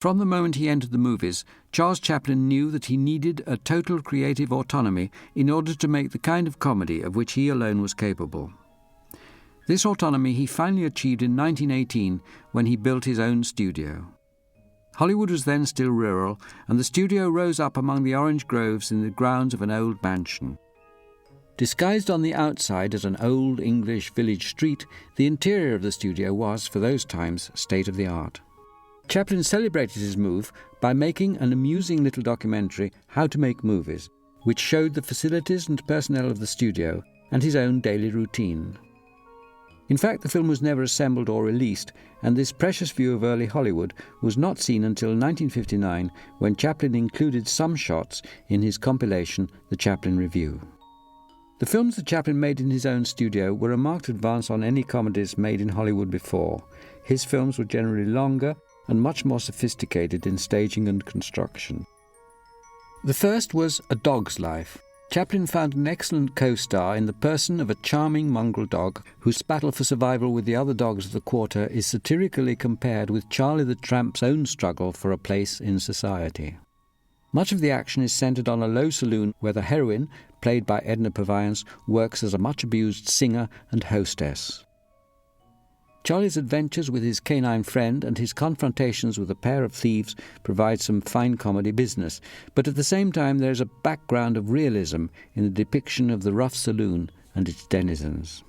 From the moment he entered the movies, Charles Chaplin knew that he needed a total creative autonomy in order to make the kind of comedy of which he alone was capable. This autonomy he finally achieved in 1918 when he built his own studio. Hollywood was then still rural, and the studio rose up among the orange groves in the grounds of an old mansion. Disguised on the outside as an old English village street, the interior of the studio was, for those times, state-of-the-art. Chaplin celebrated his move by making an amusing little documentary, How to Make Movies, which showed the facilities and personnel of the studio and his own daily routine. In fact, the film was never assembled or released, and this precious view of early Hollywood was not seen until 1959, when Chaplin included some shots in his compilation, The Chaplin Review. The films that Chaplin made in his own studio were a marked advance on any comedies made in Hollywood before. His films were generally longer and much more sophisticated in staging and construction. The first was A Dog's Life. Chaplin found an excellent co-star in the person of a charming mongrel dog whose battle for survival with the other dogs of the quarter is satirically compared with Charlie the Tramp's own struggle for a place in society. Much of the action is centred on a low saloon where the heroine, played by Edna Purviance, works as a much-abused singer and hostess. Charlie's adventures with his canine friend and his confrontations with a pair of thieves provide some fine comedy business, but at the same time there is a background of realism in the depiction of the rough saloon and its denizens.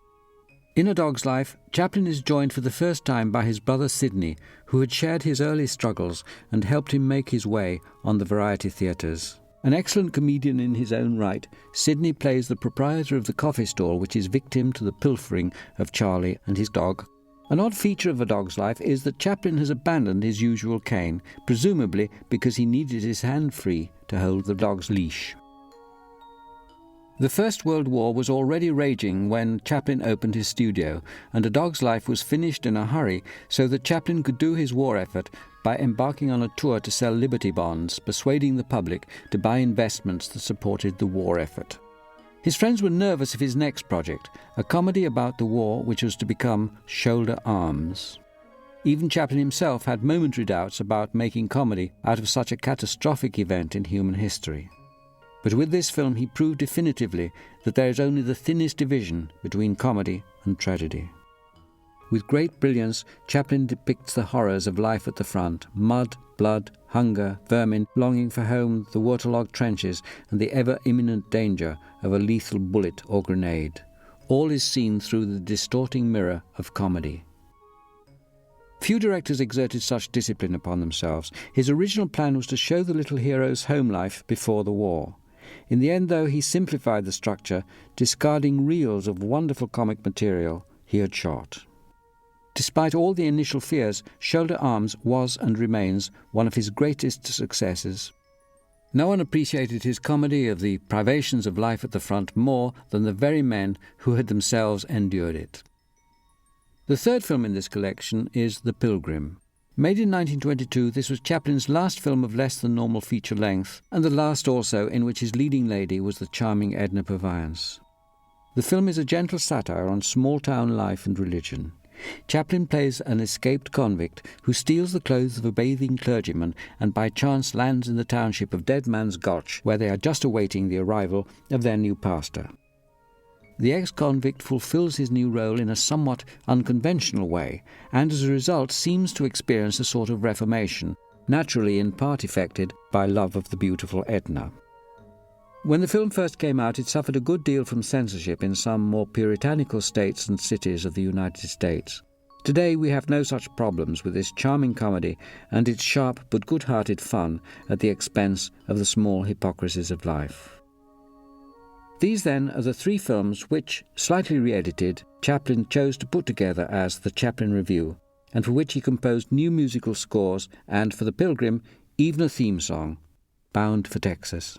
In A Dog's Life, Chaplin is joined for the first time by his brother Sidney, who had shared his early struggles and helped him make his way on the variety theatres. An excellent comedian in his own right, Sidney plays the proprietor of the coffee stall which is victim to the pilfering of Charlie and his dog. An odd feature of A Dog's Life is that Chaplin has abandoned his usual cane, presumably because he needed his hand free to hold the dog's leash. The First World War was already raging when Chaplin opened his studio, and A Dog's Life was finished in a hurry so that Chaplin could do his war effort by embarking on a tour to sell Liberty bonds, persuading the public to buy investments that supported the war effort. His friends were nervous of his next project, a comedy about the war which was to become Shoulder Arms. Even Chaplin himself had momentary doubts about making comedy out of such a catastrophic event in human history. But with this film he proved definitively that there is only the thinnest division between comedy and tragedy. With great brilliance, Chaplin depicts the horrors of life at the front: mud, blood, hunger, vermin, longing for home, the waterlogged trenches, and the ever-imminent danger of a lethal bullet or grenade. All is seen through the distorting mirror of comedy. Few directors exerted such discipline upon themselves. His original plan was to show the little hero's home life before the war. In the end, though, he simplified the structure, discarding reels of wonderful comic material he had shot. Despite all the initial fears, Shoulder Arms was and remains one of his greatest successes. No one appreciated his comedy of the privations of life at the front more than the very men who had themselves endured it. The third film in this collection is The Pilgrim. Made in 1922, this was Chaplin's last film of less than normal feature length, and the last also in which his leading lady was the charming Edna Purviance. The film is a gentle satire on small-town life and religion. Chaplin plays an escaped convict who steals the clothes of a bathing clergyman and by chance lands in the township of Dead Man's Gulch, where they are just awaiting the arrival of their new pastor. The ex-convict fulfills his new role in a somewhat unconventional way, and as a result seems to experience a sort of reformation, naturally in part effected by love of the beautiful Edna. When the film first came out, it suffered a good deal from censorship in some more puritanical states and cities of the United States. Today we have no such problems with this charming comedy and its sharp but good-hearted fun at the expense of the small hypocrisies of life. These then are the three films which, slightly re-edited, Chaplin chose to put together as The Chaplin Review, and for which he composed new musical scores and, for The Pilgrim, even a theme song, Bound for Texas.